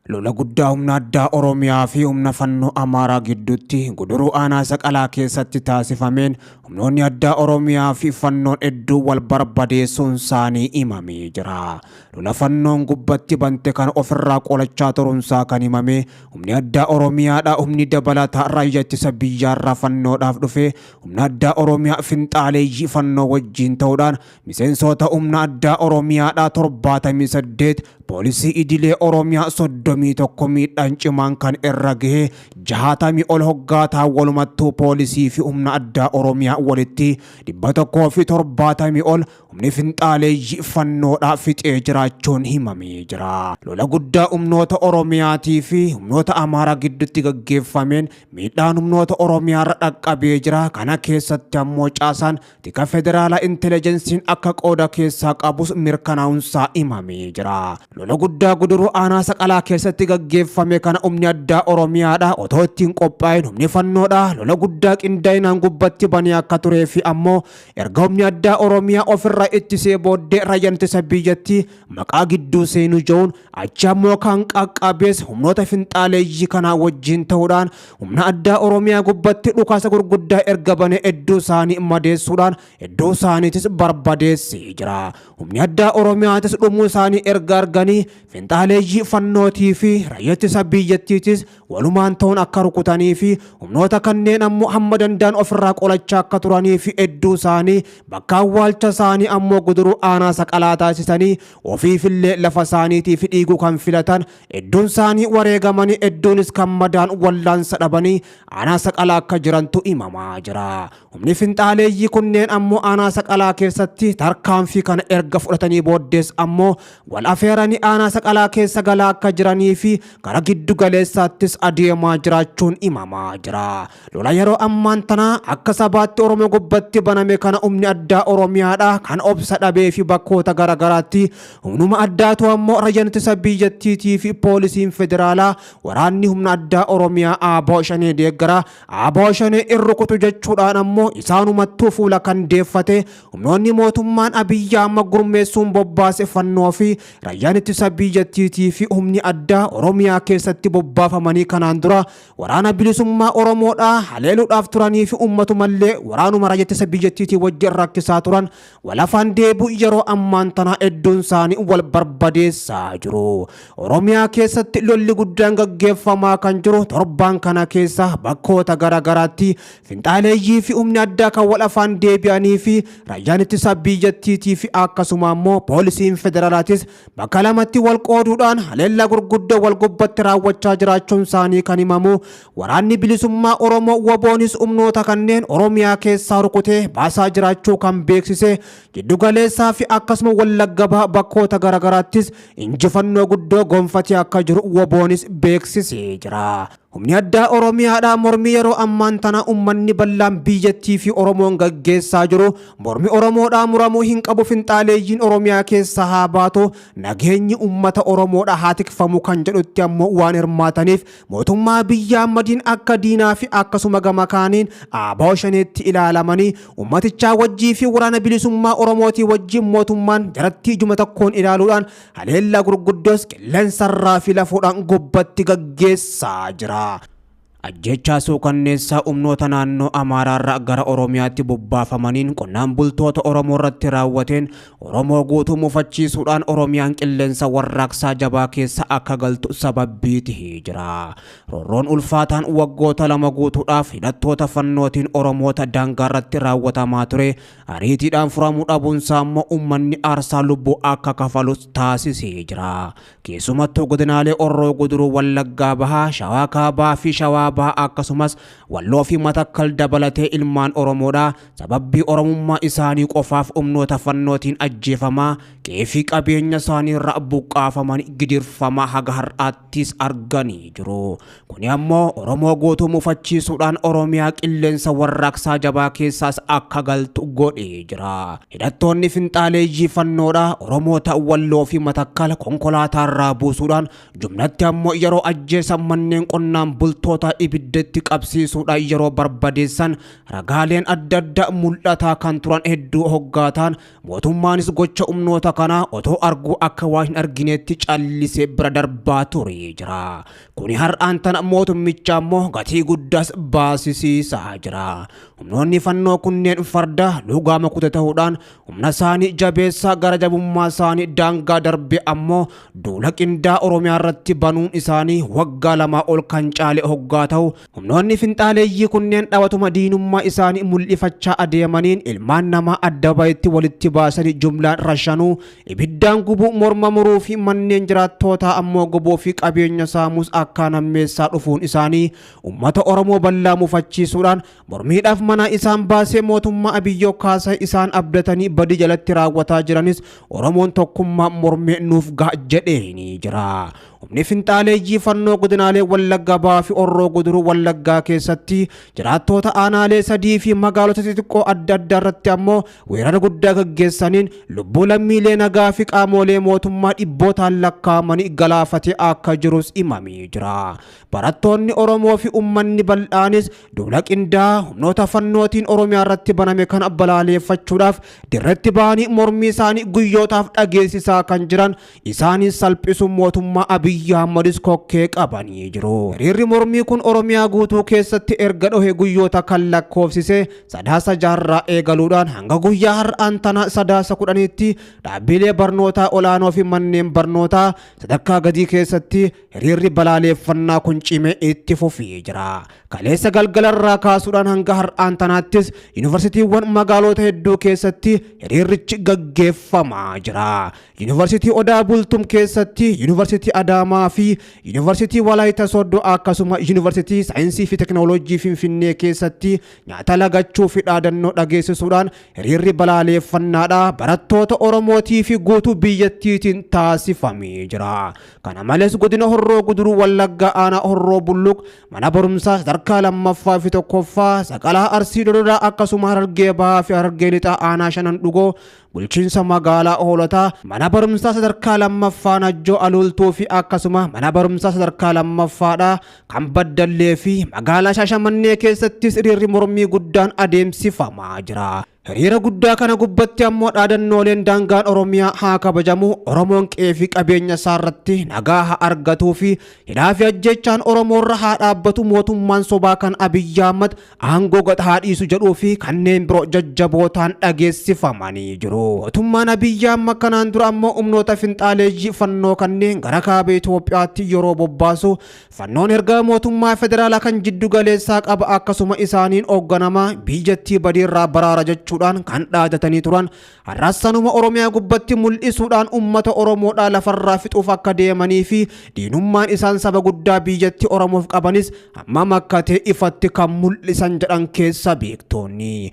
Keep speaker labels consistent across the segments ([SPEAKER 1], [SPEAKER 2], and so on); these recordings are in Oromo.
[SPEAKER 1] Lola guddaa humna addaa Oromiyaa fi humna fannoo Amaaraa gidduutti guduruu aanaa Saqalaa keessatti taasifameen humnoonni addaa Oromiyaa fi fannoon hedduu wal barbadeessuun isaanii himamee jira. Lola fannoon gubbatti bante kan ofirraa qolachaa turuunsaa kan himame humni addaa Oromiyaadha. Humni dabalataa raayyaa ittisa biyyaarraa fannoodhaaf dhufe humna addaa Oromiyaa finxaaleeyyii fannoo wajjin ta'uudhaan miseensota humna addaa Oromiyaadha 78 poolisii idilee Oromiyaa 31 miidhaan cimaan kan irra gahe 60 ol hoggaataa walumattuu poolisii fi humna addaa Oromiyaa walitti 170 ol humni finxaaleeyyii fannoodhaa fixee jiraachuun himamee jira. Lola guddaa humnoota Oromiyaatii fi humnoota Amaaraa gidduutti gaggeeffameen miidhaan humnoota Oromiyaarra dhaqqabee jira. Kana keessatti ammoo caasaan tika federaalaa intelijensiin akka qooda keessaa qabus mirkanaa'uunsaa himamee jira. Lola guddaa guduruu aanaa Saqalaa keessatti gaggeeffame kana humni addaa Oromiyaadha otoo ittiin qophaa'in humni fannoodha lola guddaa qindaa'inaan gubbatti banee akka turee fi ammoo erga humni addaa Oromiyaa ofirraa ittisee booddee raayyaan ittisa biyyattii maqaa gidduu seenuu jiruun achi ammoo kan qaqqabees humnoota finxaaleeyyii kanaa wajjin ta'uudhaan humna addaa Oromiyaa gubbatti dhukaasa gurguddaa erga banee hedduu isaanii madeessuudhaan hedduu isaaniitis barbadeessee jira. Humni addaa Oromiyaatis dhumuu isaanii erga arganii finxaaleeyyii fannootii fi raayyaa ittisa biyyattiitis walumaan ta'uun akka rukutanii fi humnoota kanneen ammoo hamma danda'an ofirraa qolachaa akka turanii fi hedduu isaanii bakka awwaalcha isaanii ammoo guduruu aanaa Saqalaa taasisanii ofiifillee lafa isaaniitiif dhiiguu kan filatan hedduun isaanii wareegamanii hedduunis kan madaan wallaansa dhabanii aanaa Saqalaa akka jirantu himamaa jira. Humni finxaaleeyyii kunneen ammoo aanaa Saqalaa keessatti tarkaanfii kana erga fudhatanii booddees ammoo wal afeeranii aanaa Saqalaa keessa galaa akka jiranii fi gara giddu galeessaattis adeemaa jiraachuun himamaa jira. Lola yeroo ammaan tanaa akka sabaatti Oromoo gubbatti baname kana humni addaa Oromiyaadha kan obsa dhabee fi bakkoota garagaraatti humnuma addaatu ammoo raayyaan ittisa biyyattiitii fi poolisiin federaalaa waraanni humna addaa Oromiyaa ABO shanee deeggara ABO shanee irrukutu jechuudhaan ammoo isaanumattuu fuula kan deeffate humnoonni mootummaan Abiyyi Ahmad gurmeessuun bobbaase fannoo fi raayyaan ittisa biyyattiitii fi humni addaa Oromiyaa keessatti bobbaafamanii kanaan dura waraana bilisummaa Oromoodhaa haleeluudhaaf turanii fi ummatumallee waraanuma raayyaa ittisa biyyattiitii wajjin rakkisaa turan walafaan deebi'u yeroo ammaan tana hedduun isaanii wal barbadeessaa jiru. Oromiyaa keessatti lolli guddaan gaggeeffamaa kan jiru torbaan kana keessa bakkoota garagaraatti finxaaleeyyii fi humni addaa kan walafaan deebi'anii fi raayyaan ittisa biyyattiitii fi akkasuma ammoo poolisiin federaalaatis bakka lamatti wal qooduudhaan haleellaa gurguddoo wal gubbatti raawwachaa jiraachuun isaanii kan himamu. Waraanni bilisummaa Oromoo WBOnis humnoota kanneen Oromiyaa keessaa rukutee baasaa jiraachuu kan beeksise giddu galeessaa fi akkasuma Wallagga bakkoota garagaraattis injifannoo guddoo gonfatee akka jiru WBOnis beeksisee jira. Humni addaa Oromiyaadha mormii yeroo ammaan tana ummanni bal'aan biyyattii fi Oromoon gaggeessaa jiru mormii Oromoodhaa muramuu hin qabu finxaaleeyyiin Oromiyaa keessa haa baatu nageenyi ummata Oromoodha haa tikfamu kan jedhutti ammoo waan hirmaataniif mootummaa Abiyyi Ahmadiin akka diinaa fi akkasuma gama kaaniin ABO shaneetti ilaalamanii ummatichaa wajjii fi waraana bilisummaa Oromootii wajjin mootummaan jaratti ijuma tokkoon ilaaluudhaan haleellaa gurguddoos qilleensarraa fi lafuudhaan gubbatti gaggeessaa jira. Ajjechaa suukanneessaa humnoota naannoo Amaaraarraa gara Oromiyaatti bobbaafamaniin qonnaan bultoota Oromoo irratti raawwateen Oromoo guutuu mufachiisuudhaan Oromiyaan qilleensa warraaqsaa jabaa keessa akka galtu sababbii ta'ee jira. Roorroon ulfaataan waggoota lama guutuudhaaf hidhattoota fannootiin Oromoota daangaa irratti raawwatamaa ture ariitiidhaan furamuu dhabuunsaa ammoo uummanni aarsaa lubbuu akka kafalus taasisee jira. Keessumattuu godinaalee Horroo Guduruu, Wallaggaa Bahaa, Shawaa Kaabaa fi Shawaa akkasumas Walloo fi Matakkal dabalatee ilmaan Oromoodha sababbii Oromummaa isaanii qofaaf humnoota fannootiin ajjeefamaa qeefii qabeenya isaanii irraa buqqaafaman gidirfamaa haga har'aattis arganii jiru. Kuni ammoo Oromoo guutuu mufachiisuudhaan Oromiyaa qilleensa warraaqsaa jabaa keessaas akka galtu godhee jira. Hidhattoonni finxaaleeyyii fannoodha Oromoota Walloo fi Matakkal konkolaataa irraa buusuudhaan jumlatti ammoo yeroo ajjeesan manneen qonnaan bultoota ibiddatti qabsiisuudhaan yeroo barbadeessan ragaaleen adda addaa mul'ataa kan turan hedduu hoggaataan mootummaanis gocha humnoota kanaa otoo arguu akka waa hin argineetti callisee bira darbaa ture jira. Kuni har'aan tana mootummicha ammoo gatii guddaas baasisiisaa jira. Humnoonni fannoo kunneen farda lugaama kutachuudhaan humna isaanii jabeessaa gara jabummaa isaanii daangaa darbe ammoo duula qindaa Oromiyaa irratti banuun isaanii waggaa lamaa ol kan caale hoggaa ta'u humnoonni finxaaleeyyii kunneen dhawatuma diinummaa isaanii mul'ifachaa adeemaniin ilmaan namaa adda bahetti walitti baasanii jumlaan rashanuu ibiddaan gubuu morma muruu fi manneen jiraattootaa ammoo gubuu fi qabeenya saamuus akka nammeessaa dhufuun isaanii ummata Oromoo bal'aa mufachiisuudhaan mormiidhaaf mana isaan baasee mootummaa Abiyyoo kaasa isaan abdatanii badii jalatti raawwataa jiranis Oromoon tokkummaa mormee nuuf ga'a jedhee jira. Humni finxaaleeyyii fannoo godinaalee Wallaggaa Bahaa fi Horroo Guduruu Wallaggaa keessatti jiraattoota aanaalee sadii fi magaalota xixiqqoo adda addaa irratti ammoo weerara guddaa gaggeessaniin lubbuu lammiilee nagaa fi qaamolee mootummaa dhibbootaan lakkaa'amanii galaafatee akka jirus himamee jira. Barattoonni Oromoo fi uummanni bal'aanis duula qindaa humnoota fannootiin Oromiyaa irratti baname kana balaaleeffachuudhaaf dirreetti ba'anii mormii isaanii guyyootaaf dhageessisaa kan jiran isaanis salphisuun mootummaa Abiyyi Ahmadis kokkee qabanii jiru. Hiriirri mormii kun Oromiyaa guutuu keessatti erga dhohe guyyoota kan lakkoofsise sadaasa jaarraa eegaluudhaan hanga guyyaa har'aan tana sadaasa 10tti dhaabbilee barnootaa olaanoo fi manneen barnootaa sadarkaa gadii keessatti hiriirri balaaleeffannaa kun cimee itti fufee jira. Kaleessa galgalarraa kaasuudhaan hanga har'aan tanaattis yuunivarsiitiiwwan magaalota hedduu keessatti hiriirrichi gaggeeffamaa jira. Yuunivarsiitii Odaa Bultum keessatti, Yuunivarsiitii Adaamaa fi Yuunivarsiitii Walaayita Soddoo akkasuma Yuunivarsiitii Saayinsii fi Teknooloojii Finfinnee keessatti nyaata lagachuu fi dhaadannoo dhageessisuudhaan hiriirri balaaleeffannaadhaa barattoota Oromootii fi guutuu biyyattiitiin taasifamee jira. Kana malees godina Horroo Guduruu Wallaggaa aanaa Horroo Bulluq mana barumsaa sadarkaa lammaffaa fi tokkoffaa Saqalaa Arsii Dodolaa akkasuma Harargee Bahaa fi Harargee Lixaa aanaa Shanan Dhugoo bulchiinsa magaalaa Hoolotaa mana barumsaa sadarkaa lammaffaa Najjoo Alultuu fi akkasuma mana barumsaa sadarkaa lammaffaadhaa kan Baddallee fi magaalaa Shaashamannee keessattis hiriirri mormii guddaan adeemsifamaa jira. Hiriira guddaa kana gubbatti ammoo dhaadannooleen daangaan Oromiyaa haa kabajamu, Oromoon qe'ee fi qabeenya isaa irratti nagaa haa argatuu fi hidhaa fi ajjechaan Oromoo irra haa dhaabbatu, mootummaan sobaa kan Abiyyi Ahmad aangoo gad haa dhiisu jedhuu fi kanneen biroo jajjabootaan dhageessifamanii jiru. Mootummaan Abiyyi Ahmad kanaan dura ammoo humnoota finxaaleeyyii fannoo kanneen gara kaaba Itoophiyaatti yeroo bobbaasu fannoon erga mootummaa federaalaa kan jiddu galeessaa qaba akkasuma isaaniin hoogganama biyyattii badiirraa baraara jechuudhaan kan dhaadatanii turan har'assanuma Oromiyaa gubbatti mul'isuudhaan ummata Oromoodhaa lafarraa fixuuf akka deemanii fi diinummaan isaan saba guddaa biyyatti Oromoof qabanis hammam akka ta'e ifatti kan mul'isan jedhan keessa beektoonni.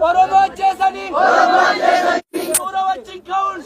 [SPEAKER 2] Oromoo jeesanii, suura wajjin ka'uun,